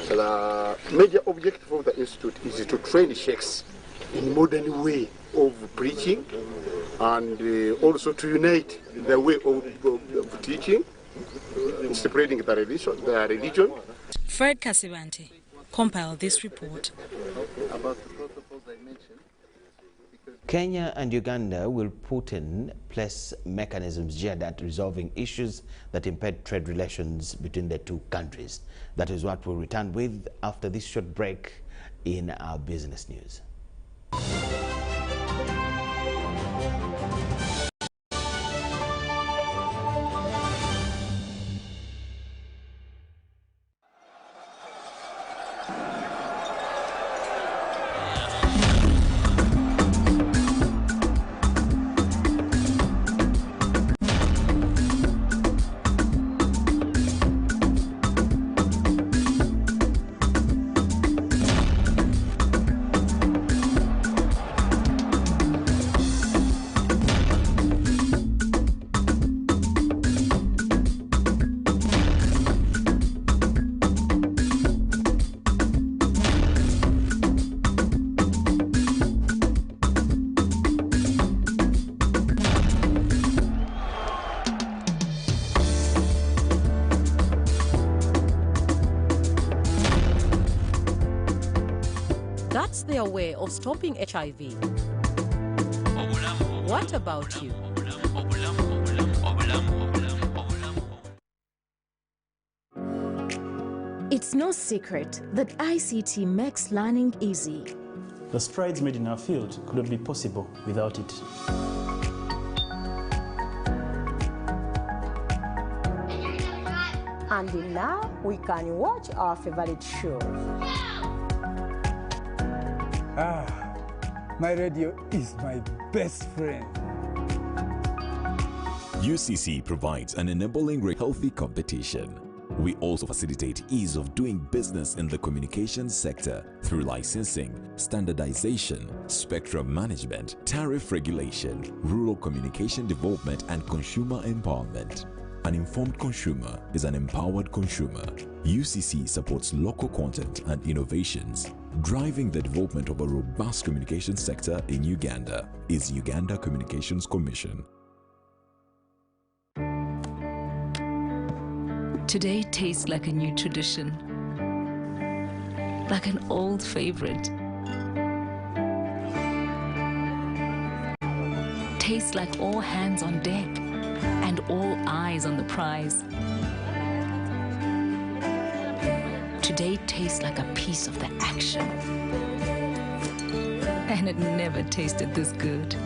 The major objective of the institute is to train sheikhs in modern way of preaching and also to unite the way of teaching, spreading the religion. Fred Kasibanti compiled this report. About the protocols I mentioned, Kenya and Uganda will put in place mechanisms geared at resolving issues that impede trade relations between the two countries. That is what we'll return with after this short break in our business news. is their way of stopping HIV. What about you? It's no secret that ICT makes learning easy. The strides made in our field could not be possible without it. And now we can watch our favorite show. My radio is my best friend. UCC provides an enabling healthy competition. We also facilitate ease of doing business in the communications sector through licensing, standardization, spectrum management, tariff regulation, rural communication development, and consumer empowerment. An informed consumer is an empowered consumer. UCC supports local content and innovations. Driving the development of a robust communication sector in Uganda is Uganda Communications Commission. Today tastes like a new tradition, like an old favorite. Tastes like all hands on deck and all eyes on the prize. Today tastes like a piece of the action. And it never tasted this good.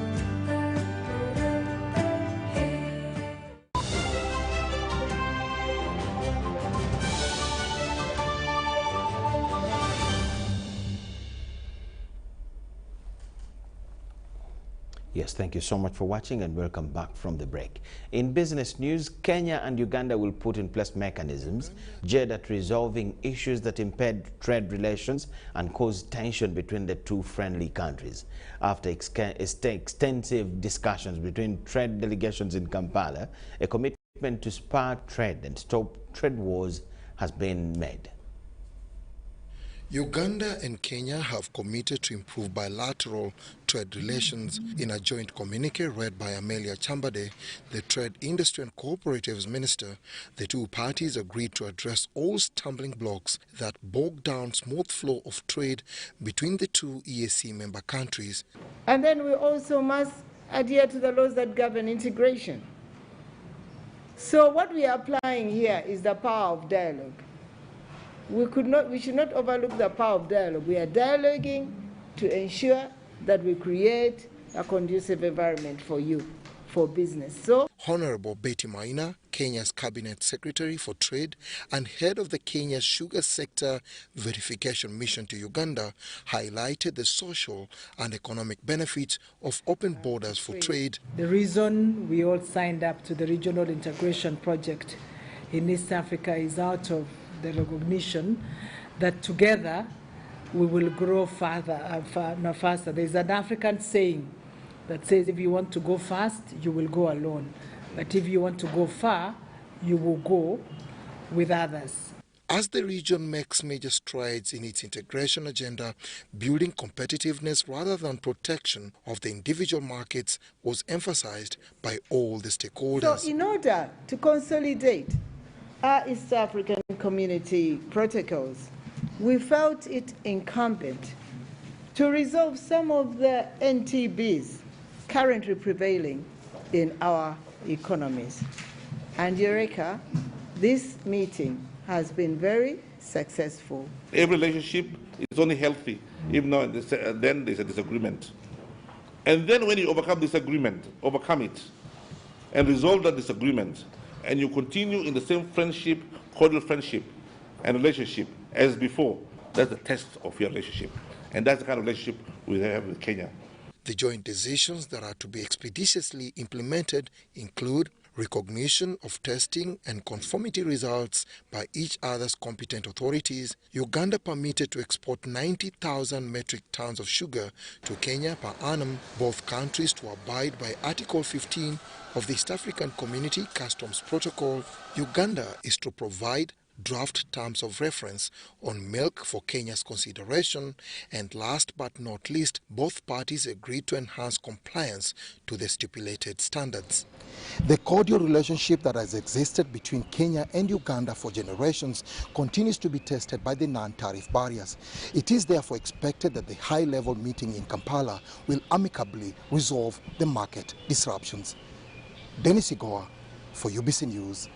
Yes, thank you so much for watching and welcome back from the break. In business news, Kenya and Uganda will put in place mechanisms geared at resolving issues that impede trade relations and cause tension between the two friendly countries. After extensive discussions between trade delegations in Kampala, a commitment to spur trade and stop trade wars has been made. Uganda and Kenya have committed to improve bilateral trade relations. In a joint communique read by Amelia Chambade, the Trade, Industry and Cooperatives Minister, the two parties agreed to address all stumbling blocks that bog down smooth flow of trade between the two EAC member countries. And then we also must adhere to the laws that govern integration. So what we are applying here is the power of dialogue. We should not overlook the power of dialogue. We are dialoguing to ensure that we create a conducive environment for you, for business. So, Honorable Betty Maina, Kenya's Cabinet Secretary for Trade and head of the Kenya Sugar Sector Verification Mission to Uganda, highlighted the social and economic benefits of open borders for trade. The reason we all signed up to the Regional Integration Project in East Africa is out of the recognition that together we will grow faster. There's an African saying that says if you want to go fast, you will go alone. But if you want to go far, you will go with others. As the region makes major strides in its integration agenda, building competitiveness rather than protection of the individual markets was emphasized by all the stakeholders. So in order to consolidate our East African community protocols, we felt it incumbent to resolve some of the NTBs currently prevailing in our economies. And Eureka, this meeting has been very successful. Every relationship is only healthy if not then there's a disagreement. And then when you overcome it, and resolve that disagreement, and you continue in the same friendship, cordial friendship and relationship as before, that's the test of your relationship. And that's the kind of relationship we have with Kenya. The joint decisions that are to be expeditiously implemented include recognition of testing and conformity results by each other's competent authorities. Uganda permitted to export 90,000 metric tons of sugar to Kenya per annum, both countries to abide by Article 15 of the East African Community Customs Protocol. Uganda is to provide draft terms of reference on milk for Kenya's consideration, and last but not least, both parties agreed to enhance compliance to the stipulated standards. The cordial relationship that has existed between Kenya and Uganda for generations continues to be tested by the non-tariff barriers. It is therefore expected that the high-level meeting in Kampala will amicably resolve the market disruptions. Dennis Igoa for UBC News.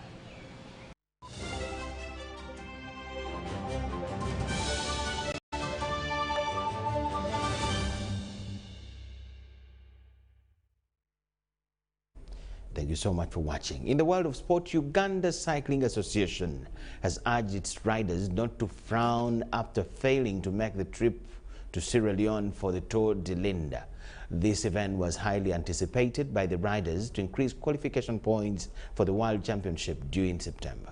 Thank you so much for watching. In the world of sport, Uganda Cycling Association has urged its riders not to frown after failing to make the trip to Sierra Leone for the Tour de Linda. This event was highly anticipated by the riders to increase qualification points for the World Championship due in September.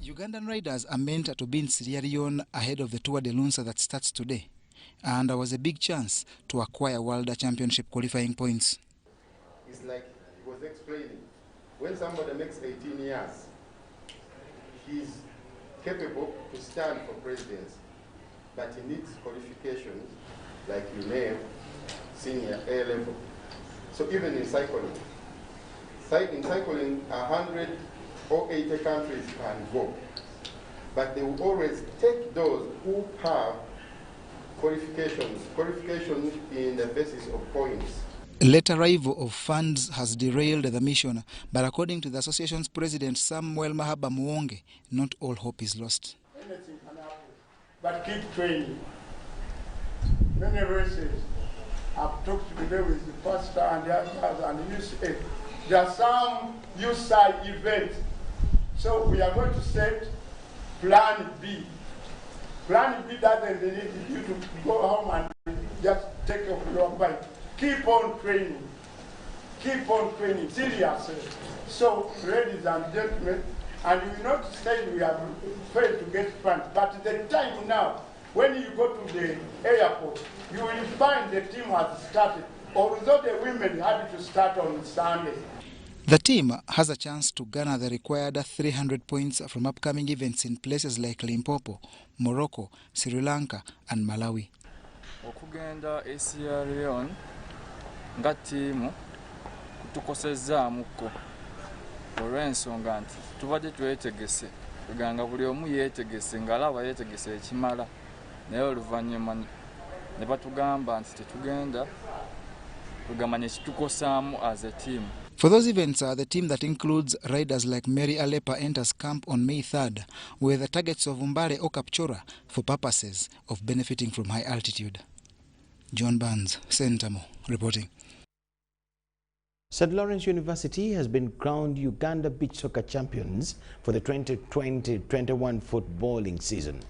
Ugandan riders are meant to be in Sierra Leone ahead of the Tour de Lunsa that starts today, and there was a big chance to acquire World Championship qualifying points. It's like he was explaining, when somebody makes 18 years, he's capable to stand for presidency, but he needs qualifications like you name, senior A level. So even in cycling, 100 or 80 countries can go, but they will always take those who have qualifications in the basis of points. Late arrival of funds has derailed the mission, but according to the association's president Samuel Mahaba Muwonge, not all hope is lost. Anything can happen, but keep training. Many races, I've talked today with the pastor and the others, and you say there are some youth side events. So we are going to set plan B. Plan B doesn't need you to go home and just take off your bike. Keep on training, seriously. So, ladies and gentlemen, and we not say we have failed to get funds, but the time now, when you go to the airport, you will find the team has started, although the women had to start on Sunday. The team has a chance to garner the required 300 points from upcoming events in places like Limpopo, Morocco, Sri Lanka, and Malawi. Okugenda Sierra Leone nga tiimu kutukosezaamuko olw'ensonga nti tubadde twetegese kuganga buli omu yeetegese ng'alaba yeetegese ekimala naye oluvannyuma ne batugamba nti tetugenda tugamanya ekitukosaamu as a team. For those events, the team that includes riders like Mary Alepa enters camp on May 3rd with the targets of Mbale or Kapchora for purposes of benefiting from high altitude. John Barnes, Sentamo, reporting. St. Lawrence University has been crowned Uganda Beach Soccer champions for the 2020-21 footballing season.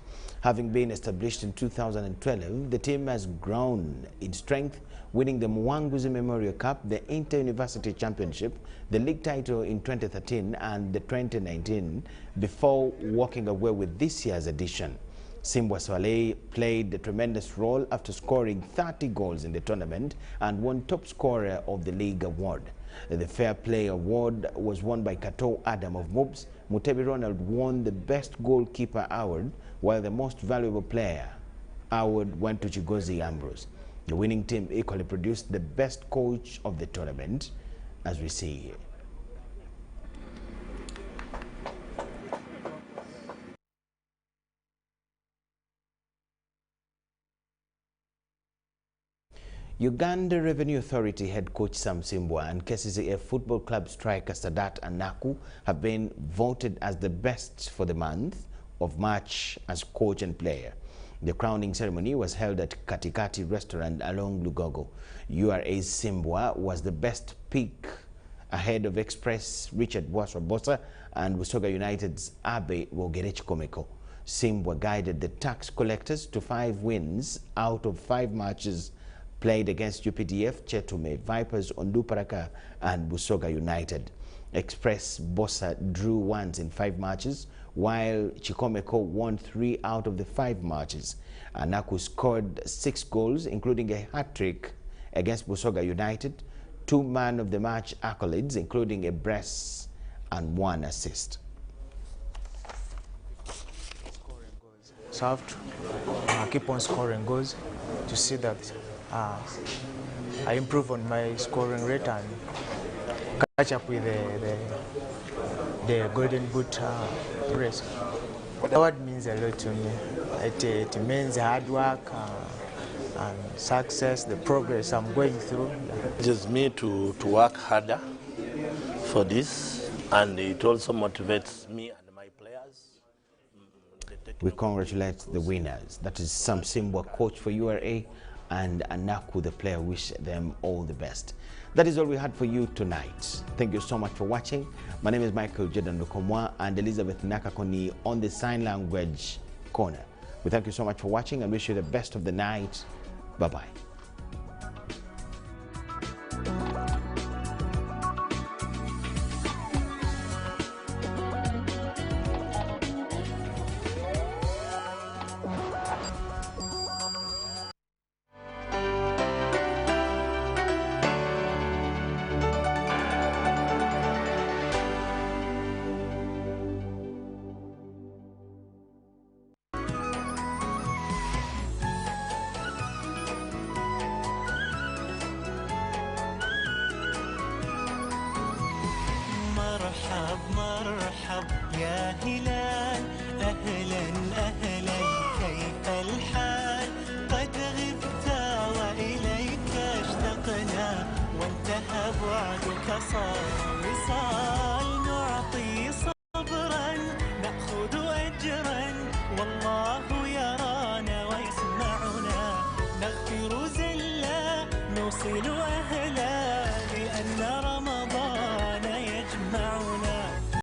Having been established in 2012, the team has grown in strength, winning the Mwanguzi Memorial Cup, the Inter-University Championship, the league title in 2013 and the 2019, before walking away with this year's edition. Simbwa Swale played a tremendous role after scoring 30 goals in the tournament and won top scorer of the league award. The Fair Play Award was won by Kato Adam of Moobs. Mutebi Ronald won the Best Goalkeeper Award, while the Most Valuable Player award went to Chigozi Ambrose. The winning team equally produced the best coach of the tournament, as we see here. Uganda Revenue Authority head coach Sam Simbwa and KCCA Football Club striker Sadat Anaku have been voted as the best for the month of March as coach and player. The crowning ceremony was held at Katikati Restaurant along Lugogo. URA's Simbwa was the best pick ahead of Express Richard Bossa and Busoga United's Abe Wogerech Komeko. Simbwa guided the tax collectors to 5 wins out of 5 matches played against UPDF, Chetume, Vipers, Onduparaka and Busoga United. Express Bossa drew once in 5 matches, while Chikomeko won 3 out of the 5 matches. Anaku scored 6 goals, including a hat-trick against Busoga United, 2 man-of-the-match accolades, including a brace and 1 assist. So I have to keep on scoring goals to see that I improve on my scoring rate and catch up with the Golden Boot race. The award means a lot to me. It means hard work and success, the progress I'm going through. It is me to work harder for this, and it also motivates me and my players. We congratulate the winners. That is Sam Simbwa, coach for URA, and Anaku, the player. Wish them all the best. That is all we had for you tonight. Thank you so much for watching. My name is Michael Jordan Lukomwa and Elizabeth Nakakoni on the Sign Language Corner. We thank you so much for watching and wish you the best of the night. Bye-bye. مرحب يا هلال أهلا أهلا كيف الحال قد غبت وإليك اشتقنا وانتهى بعدك صار وصال نعطي صبرا نأخذ أجرا والله يرانا ويسمعنا نغفر زلا نوصل أهلا